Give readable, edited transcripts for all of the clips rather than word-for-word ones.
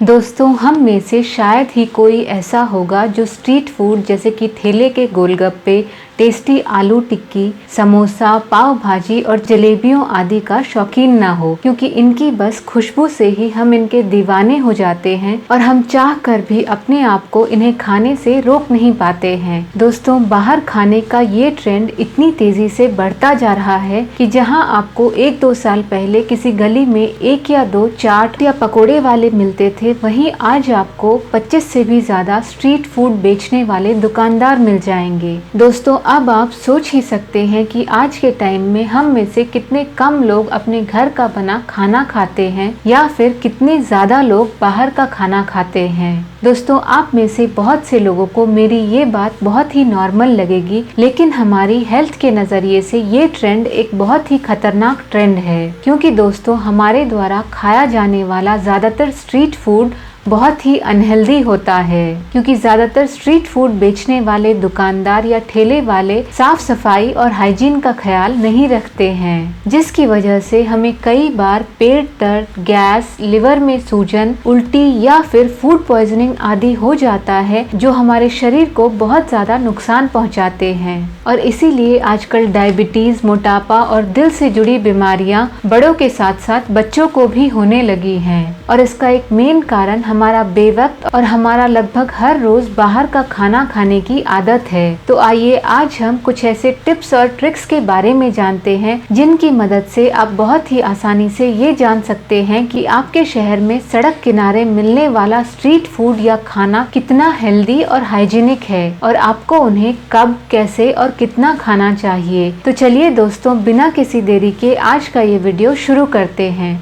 दोस्तों, हम में से शायद ही कोई ऐसा होगा जो स्ट्रीट फूड जैसे कि ठेले के गोलगप्पे, टेस्टी आलू टिक्की, समोसा, पाव भाजी और जलेबियों आदि का शौकीन ना हो, क्योंकि इनकी बस खुशबू से ही हम इनके दीवाने हो जाते हैं और हम चाह कर भी अपने आप को इन्हें खाने से रोक नहीं पाते हैं। दोस्तों, बाहर खाने का ये ट्रेंड इतनी तेजी से बढ़ता जा रहा है कि जहां आपको 1-2 साल पहले किसी गली में 1 या 2 चाट या पकोड़े वाले मिलते थे, वहीं आज आपको 25 से भी ज्यादा स्ट्रीट फूड बेचने वाले दुकानदार मिल जाएंगे। दोस्तों, अब आप सोच ही सकते हैं कि आज के टाइम में हम में से कितने कम लोग अपने घर का बना खाना खाते हैं या फिर कितने ज्यादा लोग बाहर का खाना खाते हैं। दोस्तों, आप में से बहुत से लोगों को मेरी ये बात बहुत ही नॉर्मल लगेगी, लेकिन हमारी हेल्थ के नजरिए से ये ट्रेंड एक बहुत ही खतरनाक ट्रेंड है, क्योंकि दोस्तों हमारे द्वारा खाया जाने वाला ज्यादातर स्ट्रीट फूड बहुत ही अनहेल्दी होता है, क्योंकि ज्यादातर स्ट्रीट फूड बेचने वाले दुकानदार या ठेले वाले साफ सफाई और हाइजीन का ख्याल नहीं रखते हैं, जिसकी वजह से हमें कई बार पेट दर्द, गैस, लिवर में सूजन, उल्टी या फिर फूड पॉइजनिंग आदि हो जाता है, जो हमारे शरीर को बहुत ज्यादा नुकसान पहुंचाते हैं। और इसीलिए आजकल डायबिटीज, मोटापा और दिल से जुड़ी बीमारियां बड़ों के साथ साथ बच्चों को भी होने लगी हैं। और इसका एक मेन कारण हमारा बेवक्त और हमारा लगभग हर रोज बाहर का खाना खाने की आदत है। तो आइए आज हम कुछ ऐसे टिप्स और ट्रिक्स के बारे में जानते हैं, जिनकी मदद से आप बहुत ही आसानी से ये जान सकते हैं कि आपके शहर में सड़क किनारे मिलने वाला स्ट्रीट फूड या खाना कितना हेल्दी और हाइजीनिक है और आपको उन्हें कब, कैसे और कितना खाना चाहिए। तो चलिए दोस्तों, बिना किसी देरी के आज का ये वीडियो शुरू करते हैं।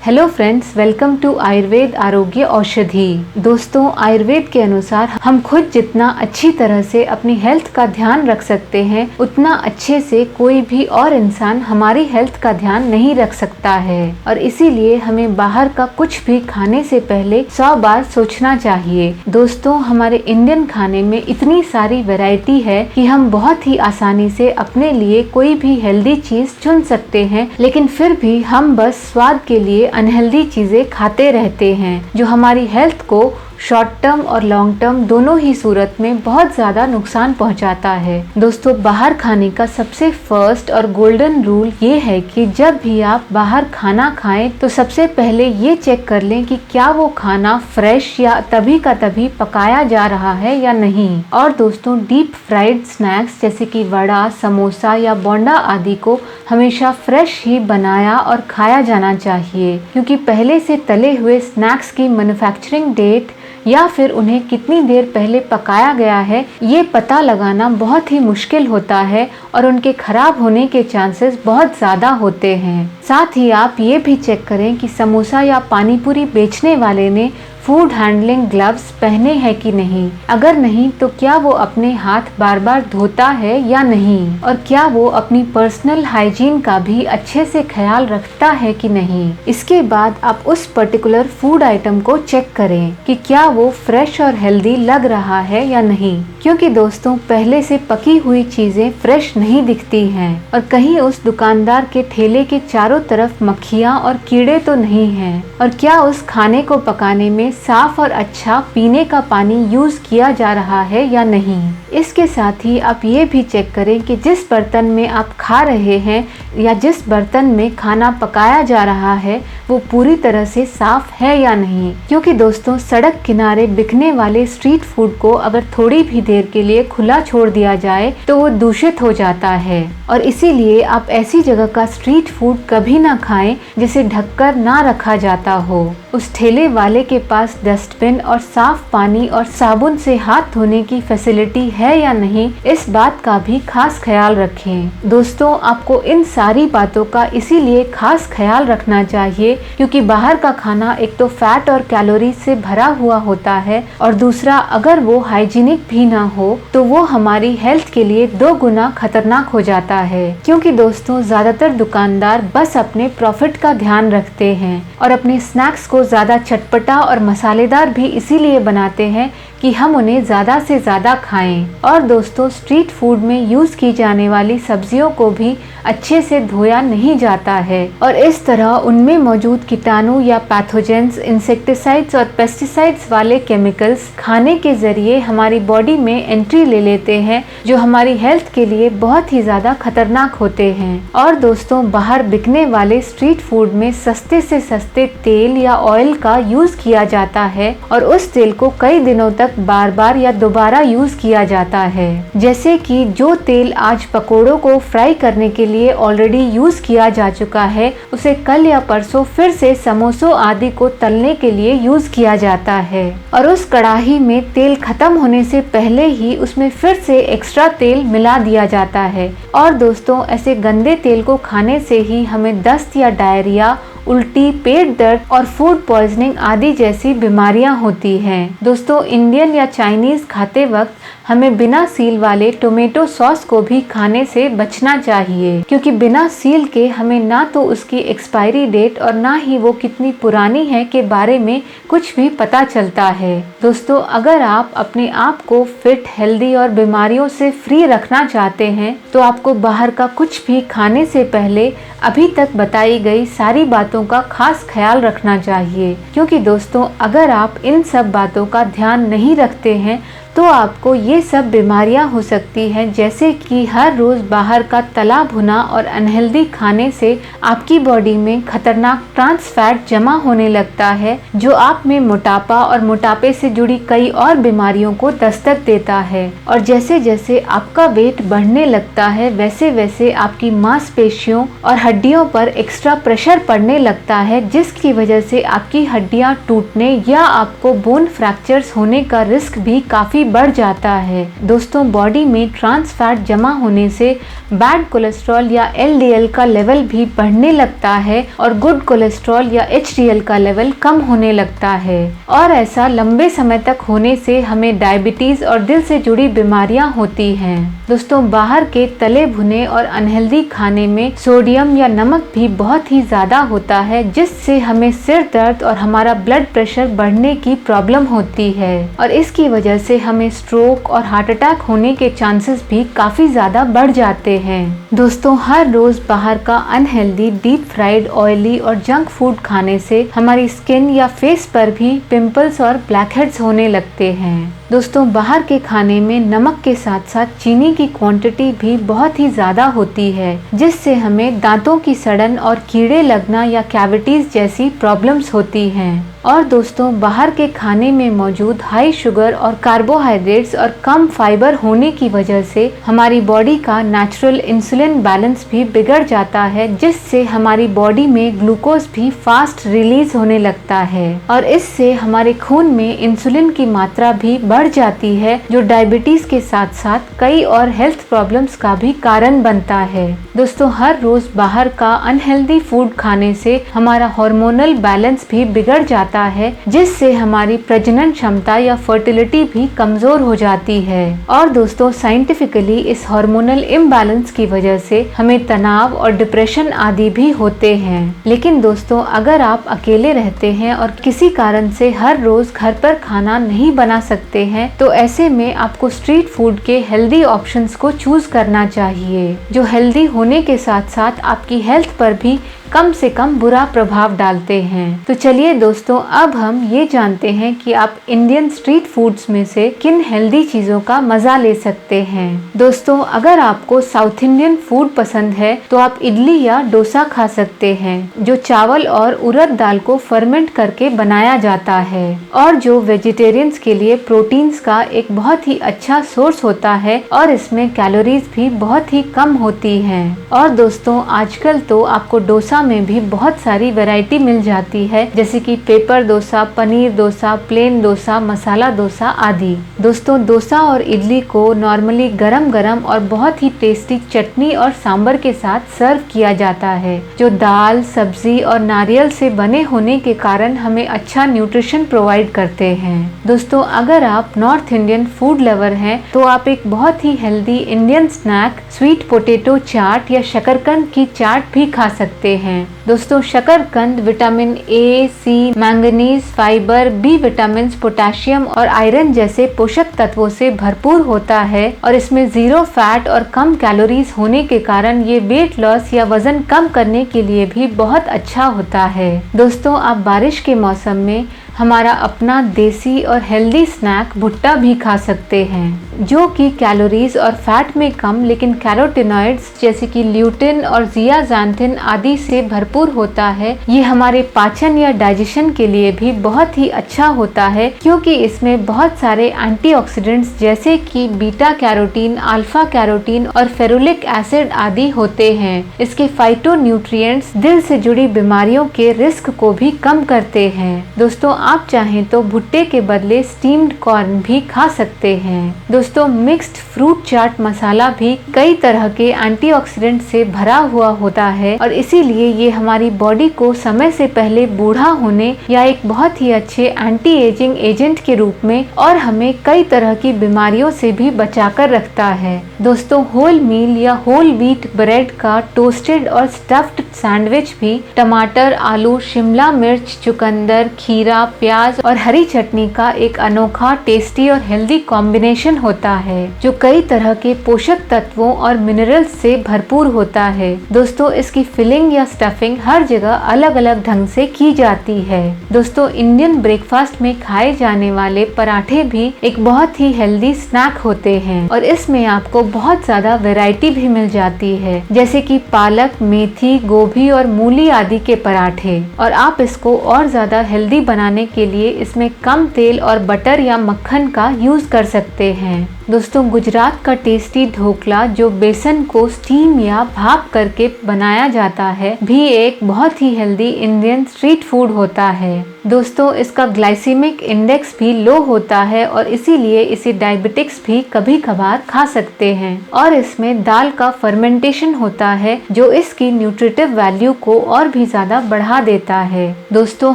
Hello friends, welcome to Ayurveda Arogya Aushadhi. दोस्तों, आयुर्वेद के अनुसार हम खुद जितना अच्छी तरह से अपनी हेल्थ का ध्यान रख सकते हैं, उतना अच्छे से कोई भी और इंसान हमारी हेल्थ का ध्यान नहीं रख सकता है। और इसीलिए हमें बाहर का कुछ भी खाने से पहले 100 बार सोचना चाहिए। दोस्तों, हमारे इंडियन खाने में इतनी सारी वैरायटी है कि हम बहुत ही आसानी से अपने लिए कोई भी हेल्दी चीज चुन सकते हैं, लेकिन फिर भी हम बस स्वाद के लिए अनहेल्दी चीजें खाते रहते हैं, जो हमारी हेल्थ को शॉर्ट टर्म और लॉन्ग टर्म दोनों ही सूरत में बहुत ज्यादा नुकसान पहुंचाता है। दोस्तों, बाहर खाने का सबसे फर्स्ट और गोल्डन रूल ये है कि जब भी आप बाहर खाना खाएं तो सबसे पहले ये चेक कर लें कि क्या वो खाना फ्रेश या तभी का तभी पकाया जा रहा है या नहीं। और दोस्तों, डीप फ्राइड स्नैक्स जैसे कि वड़ा, समोसा या बोंडा आदि को हमेशा फ्रेश ही बनाया और खाया जाना चाहिए, क्योंकि पहले से तले हुए स्नैक्स की मैन्युफैक्चरिंग डेट या फिर उन्हें कितनी देर पहले पकाया गया है, ये पता लगाना बहुत ही मुश्किल होता है और उनके खराब होने के चांसेस बहुत ज्यादा होते हैं। साथ ही आप ये भी चेक करें कि समोसा या पानीपुरी बेचने वाले ने फूड हैंडलिंग ग्लव्स पहने हैं कि नहीं। अगर नहीं तो क्या वो अपने हाथ बार बार धोता है या नहीं, और क्या वो अपनी पर्सनल हाइजीन का भी अच्छे से ख्याल रखता है कि नहीं। इसके बाद आप उस पर्टिकुलर फूड आइटम को चेक करें कि क्या वो फ्रेश और हेल्दी लग रहा है या नहीं, क्योंकि दोस्तों पहले से पकी हुई चीजें फ्रेश नहीं दिखती हैं और कहीं उस दुकानदार के ठेले के चारों तरफ मक्खियाँ और कीड़े तो नहीं हैं, और क्या उस खाने को पकाने में साफ और अच्छा पीने का पानी यूज किया जा रहा है या नहीं। इसके साथ ही आप ये भी चेक करें कि जिस बर्तन में आप खा रहे हैं या जिस बर्तन में खाना पकाया जा रहा है वो पूरी तरह से साफ है या नहीं, क्योंकि दोस्तों सड़क किनारे बिकने वाले स्ट्रीट फूड को अगर थोड़ी भी देर के लिए खुला छोड़ दिया जाए तो वो दूषित हो जाता है। और इसीलिए आप ऐसी जगह का स्ट्रीट फूड कभी ना खाएं जिसे ढककर ना रखा जाता हो। उस ठेले वाले के पास डस्टबिन और साफ पानी और साबुन से हाथ धोने की फैसिलिटी है या नहीं, इस बात का भी खास ख्याल रखें। दोस्तों, आपको इन सारी बातों का इसीलिए खास ख्याल रखना चाहिए क्योंकि बाहर का खाना एक तो फैट और कैलोरी से भरा हुआ होता है, और दूसरा अगर वो हाइजीनिक भी ना हो तो वो हमारी हेल्थ के लिए 2 गुना खतरनाक हो जाता है। क्योंकि दोस्तों ज्यादातर दुकानदार बस अपने प्रॉफिट का ध्यान रखते हैं और अपने स्नैक्स को ज्यादा चटपटा और मसालेदार भी इसीलिए बनाते हैं कि हम उन्हें ज़्यादा से ज़्यादा खाएं। और दोस्तों, स्ट्रीट फूड में यूज़ की जाने वाली सब्जियों को भी अच्छे से धोया नहीं जाता है और इस तरह उनमें मौजूद कीटाणु या पैथोजेंस, इंसेक्टिसाइड्स और पेस्टिसाइड्स वाले केमिकल्स खाने के जरिए हमारी बॉडी में एंट्री ले लेते हैं, जो हमारी हेल्थ के लिए बहुत ही ज़्यादा खतरनाक होते हैं। और दोस्तों, बाहर बिकने वाले स्ट्रीट फूड में सस्ते से सस्ते तेल या ऑयल का यूज़ किया जाता है और उस तेल को कई दिनों तक बार बार या दोबारा यूज़ किया जाता है। जैसे कि जो तेल आज पकोड़ों को फ्राई करने के लिए ऑलरेडी यूज़ किया जा चुका है, उसे कल या परसों फिर से समोसों आदि को तलने के लिए यूज़ किया जाता है और उस कढ़ाई में तेल खत्म होने से पहले ही उसमें फिर से एक्स्ट्रा तेल मिला दिया जाता है। और दोस्तों, ऐसे गंदे तेल को खाने से ही हमें दस्त या डायरिया, उल्टी, पेट दर्द और फूड पॉइजनिंग आदि जैसी बीमारियां होती हैं। दोस्तों, इंडियन या चाइनीज खाते वक्त हमें बिना सील वाले टोमेटो सॉस को भी खाने से बचना चाहिए, क्योंकि बिना सील के हमें ना तो उसकी एक्सपायरी डेट और ना ही वो कितनी पुरानी है के बारे में कुछ भी पता चलता है। दोस्तों, अगर आप अपने आप को फिट, हेल्दी और बीमारियों से फ्री रखना चाहते हैं तो आपको बाहर का कुछ भी खाने से पहले अभी तक बताई गई सारी बातों का खास ख्याल रखना चाहिए, क्योंकि दोस्तों, अगर आप इन सब बातों का ध्यान नहीं रखते हैं तो आपको ये सब बीमारियां हो सकती हैं, जैसे कि हर रोज बाहर का तला भुना और अनहेल्दी खाने से आपकी बॉडी में खतरनाक ट्रांस फैट जमा होने लगता है, जो आप में मोटापा और मोटापे से जुड़ी कई और बीमारियों को दस्तक देता है। और जैसे जैसे आपका वेट बढ़ने लगता है, वैसे वैसे आपकी मांसपेशियों और हड्डियों पर एक्स्ट्रा प्रेशर पड़ने लगता है, जिसकी वजह से आपकी हड्डियां टूटने या आपको बोन फ्रैक्चर्स होने का रिस्क भी काफी बढ़ जाता है। दोस्तों, बॉडी में ट्रांस फैट जमा होने से बैड कोलेस्ट्रॉल या एलडीएल का लेवल भी बढ़ने लगता है और गुड कोलेस्ट्रॉल या एचडीएल का लेवल कम होने लगता है। और ऐसा लंबे समय तक होने से हमें डायबिटीज और दिल से जुड़ी बीमारियां होती हैं। दोस्तों, बाहर के तले भुने और अनहेल्दी खाने में सोडियम या नमक भी बहुत ही ज्यादा होता है, जिससे हमें सिर दर्द और हमारा ब्लड प्रेशर बढ़ने की प्रॉब्लम होती है और इसकी वजह से हमें स्ट्रोक और हार्ट अटैक होने के चांसेस भी काफी ज्यादा बढ़ जाते हैं। दोस्तों, हर रोज बाहर का अनहेल्दी, डीप फ्राइड, ऑयली और जंक फूड खाने से हमारी स्किन या फेस पर भी पिंपल्स और ब्लैकहेड्स होने लगते हैं। दोस्तों, बाहर के खाने में नमक के साथ साथ चीनी की क्वांटिटी भी बहुत ही ज्यादा होती है, जिससे हमें दांतों की सड़न और कीड़े लगना या कैविटीज जैसी प्रॉब्लम्स होती हैं। और दोस्तों, बाहर के खाने में मौजूद हाई शुगर और कार्बोहाइड्रेट्स और कम फाइबर होने की वजह से हमारी बॉडी का नेचुरल इंसुलिन बैलेंस भी बिगड़ जाता है, जिससे हमारी बॉडी में ग्लूकोज भी फास्ट रिलीज होने लगता है और इससे हमारे खून में इंसुलिन की मात्रा भी बढ़ जाती है, जो डायबिटीज के साथ साथ कई और हेल्थ प्रॉब्लम्स का भी कारण बनता है। दोस्तों, हर रोज बाहर का अनहेल्दी फूड खाने से हमारा हार्मोनल बैलेंस भी बिगड़ जाता है, जिससे हमारी प्रजनन क्षमता या फर्टिलिटी भी कमजोर हो जाती है। और दोस्तों, साइंटिफिकली इस हार्मोनल इम्बैलेंस की वजह से हमें तनाव और डिप्रेशन आदि भी होते हैं। लेकिन दोस्तों, अगर आप अकेले रहते हैं और किसी कारण से हर रोज घर पर खाना नहीं बना सकते हैं, तो ऐसे में आपको स्ट्रीट फूड के हेल्दी ऑप्शंस को चूज करना चाहिए, जो हेल्दी होने के साथ साथ आपकी हेल्थ पर भी कम से कम बुरा प्रभाव डालते हैं। तो चलिए दोस्तों, अब हम ये जानते हैं कि आप इंडियन स्ट्रीट फूड्स में से किन हेल्दी चीजों का मजा ले सकते हैं। दोस्तों, अगर आपको साउथ इंडियन फूड पसंद है तो आप इडली या डोसा खा सकते हैं, जो चावल और उड़द दाल को फर्मेंट करके बनाया जाता है और जो वेजिटेरियंस के लिए प्रोटीन्स का एक बहुत ही अच्छा सोर्स होता है और इसमें कैलोरीज भी बहुत ही कम होती हैं। और दोस्तों, आजकल तो आपको डोसा में भी बहुत सारी वैरायटी मिल जाती है, जैसे कि पेपर डोसा, पनीर डोसा, प्लेन डोसा, मसाला डोसा आदि। दोस्तों, डोसा और इडली को नॉर्मली गरम गरम और बहुत ही टेस्टी चटनी और सांबर के साथ सर्व किया जाता है, जो दाल, सब्जी और नारियल से बने होने के कारण हमें अच्छा न्यूट्रिशन प्रोवाइड करते हैं। दोस्तों, अगर आप आप नॉर्थ इंडियन फूड लवर हैं तो आप एक बहुत ही healthy Indian snack sweet potato chaat या शकरकंद की चाट भी खा सकते हैं। दोस्तों, शकरकंद vitamin A, C, manganese, fibre, B vitamin, potassium और आयरन जैसे पोषक तत्वों से भरपूर होता है और इसमें जीरो फैट और कम कैलोरीज होने के कारण ये वेट लॉस या वजन कम करने के लिए भी बहुत अच्छा होता है। दोस्तों, आप बारिश के मौसम में हमारा अपना देसी और हेल्दी स्नैक भुट्टा भी खा सकते हैं, जो कि कैलोरीज और फैट में कम लेकिन कैरोटिनॉइड्स जैसे कि ल्यूटिन और जियाज़ैंथिन आदि से भरपूर होता है। ये हमारे पाचन या डाइजेशन के लिए भी बहुत ही अच्छा होता है, क्योंकि इसमें बहुत सारे एंटीऑक्सीडेंट्स जैसे कि बीटा कैरोटीन, अल्फा कैरोटीन और फेरुलिक एसिड आदि होते हैं। इसके फाइटोन्यूट्रिएंट्स दिल से जुड़ी बीमारियों के रिस्क को भी कम करते हैं। दोस्तों, आप चाहें तो भुट्टे के बदले स्टीम्ड कॉर्न भी खा सकते हैं। दोस्तों, मिक्स्ड फ्रूट चाट मसाला भी कई तरह के एंटीऑक्सीडेंट से भरा हुआ होता है और इसीलिए ये हमारी बॉडी को समय से पहले बूढ़ा होने या एक बहुत ही अच्छे एंटी एजिंग एजेंट के रूप में और हमें कई तरह की बीमारियों से भी बचाकर रखता है। दोस्तों, होल मील या होल व्हीट ब्रेड का टोस्टेड और स्टफ्ड सैंडविच भी टमाटर, आलू, शिमला मिर्च, चुकंदर, खीरा, प्याज और हरी चटनी का एक अनोखा, टेस्टी और हेल्दी कॉम्बिनेशन होता है, जो कई तरह के पोषक तत्वों और मिनरल्स से भरपूर होता है। दोस्तों, इसकी फिलिंग या स्टफिंग हर जगह अलग अलग ढंग से की जाती है। दोस्तों, इंडियन ब्रेकफास्ट में खाए जाने वाले पराठे भी एक बहुत ही हेल्दी स्नैक होते हैं और इसमें आपको बहुत ज्यादा वैरायटी भी मिल जाती है, जैसे कि पालक, मेथी, गोभी और मूली आदि के पराठे। और आप इसको और ज्यादा हेल्दी बनाने के लिए इसमें कम तेल और बटर या मक्खन का यूज कर सकते हैं। दोस्तों, गुजरात का टेस्टी ढोकला, जो बेसन को स्टीम या भाप करके बनाया जाता है, भी एक बहुत ही हेल्दी इंडियन स्ट्रीट फूड होता है। दोस्तों, इसका ग्लाइसेमिक इंडेक्स भी लो होता है और इसीलिए इसे डायबिटिक्स भी कभी कभार खा सकते हैं और इसमें दाल का फर्मेंटेशन होता है, जो इसकी न्यूट्रिटिव वैल्यू को और भी ज्यादा बढ़ा देता है। दोस्तों,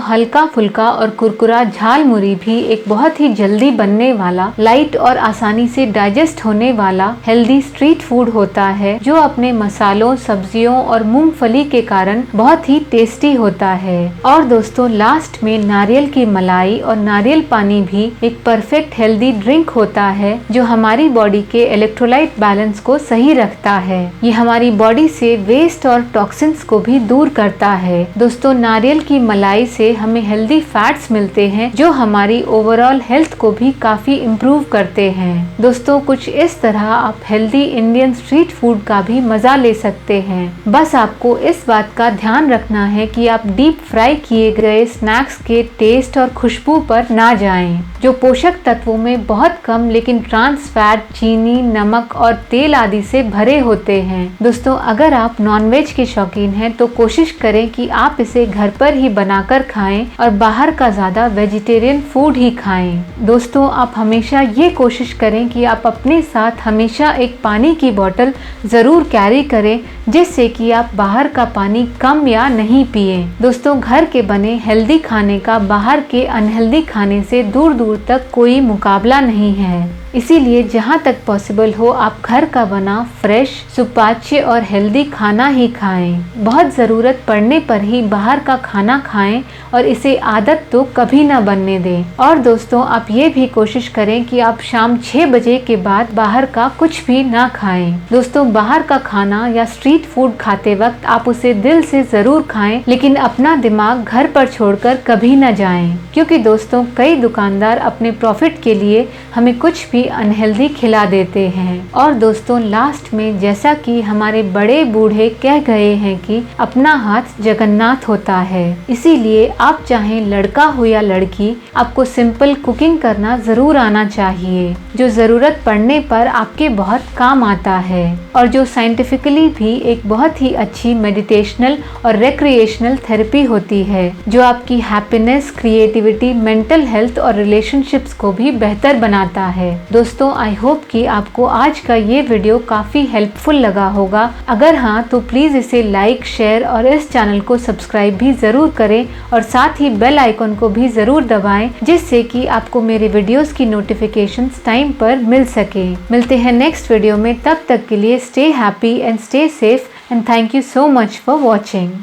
हल्का फुल्का और कुरकुरा झाल मुरी भी एक बहुत ही जल्दी बनने वाला, लाइट और आसानी से डाइजेस्ट होने वाला हेल्दी स्ट्रीट फूड होता है, जो अपने मसालों, सब्जियों और मूंगफली के कारण बहुत ही टेस्टी होता है। और दोस्तों, लास्ट में नारियल की मलाई और नारियल पानी भी एक परफेक्ट हेल्दी ड्रिंक होता है, जो हमारी बॉडी के इलेक्ट्रोलाइट बैलेंस को सही रखता है। ये हमारी बॉडी से वेस्ट और टॉक्सिन्स को भी दूर करता है। दोस्तों, नारियल की मलाई से हमें हेल्दी फैट्स मिलते हैं, जो हमारी ओवरऑल हेल्थ को भी काफी इम्प्रूव करते हैं। दोस्तों, कुछ इस तरह आप हेल्दी इंडियन स्ट्रीट फूड का भी मजा ले सकते हैं। बस आपको इस बात का ध्यान रखना है कि आप डीप फ्राई किए गए स्नैक्स के टेस्ट और खुशबू पर ना जाएं, जो पोषक तत्वों में बहुत कम लेकिन ट्रांस फैट, चीनी, नमक और तेल आदि से भरे होते हैं। दोस्तों, अगर आप नॉनवेज के शौकीन हैं तो कोशिश करें कि आप इसे घर पर ही बनाकर खाएं और बाहर का ज्यादा वेजिटेरियन फूड ही खाएं। दोस्तों, आप हमेशा ये कोशिश करें कि आप अपने साथ हमेशा एक पानी की बोतल जरूर कैरी करें, जिससे कि आप बाहर का पानी कम या नहीं पिए। दोस्तों, घर के बने हेल्दी खाने का बाहर के अनहेल्दी खाने से दूर दूर तक कोई मुकाबला नहीं है। इसीलिए जहाँ तक पॉसिबल हो आप घर का बना फ्रेश, सुपाच्य और हेल्दी खाना ही खाएं। बहुत ज़रूरत पड़ने पर ही बाहर का खाना खाएं और इसे आदत तो कभी ना बनने दें। और दोस्तों, आप ये भी कोशिश करें कि आप शाम 6 बजे के बाद बाहर का कुछ भी ना खाएं। दोस्तों, बाहर का खाना या स्ट्रीट फूड खाते वक्त आप उसे दिल से ज़रूर खाएं, लेकिन अपना दिमाग घर पर छोड़कर कभी ना जाएं, क्योंकि दोस्तों कई दुकानदार अपने प्रॉफिट के लिए हमें कुछ भी अनहेल्दी खिला देते हैं। और दोस्तों, लास्ट में जैसा कि हमारे बड़े बूढ़े कह गए हैं कि अपना हाथ जगन्नाथ होता है, इसीलिए आप चाहें लड़का हो या लड़की, आपको सिंपल कुकिंग करना जरूर आना चाहिए, जो जरूरत पड़ने पर आपके बहुत काम आता है और जो साइंटिफिकली भी एक बहुत ही अच्छी मेडिटेशनल और रिक्रिएशनल थेरेपी होती है, जो आपकी हैप्पीनेस, क्रिएटिविटी, मेंटल हेल्थ और रिलेशनशिप्स को भी बेहतर बनाता है। दोस्तों आई होप कि आपको आज का ये वीडियो काफ़ी हेल्पफुल लगा होगा। अगर हाँ तो प्लीज़ इसे लाइक, शेयर और इस चैनल को सब्सक्राइब भी ज़रूर करें और साथ ही बेल आइकन को भी ज़रूर दबाएं, जिससे कि आपको मेरे वीडियोस की नोटिफिकेशंस टाइम पर मिल सके। मिलते हैं नेक्स्ट वीडियो में, तब तक के लिए stay happy and stay safe and thank you so much for watching.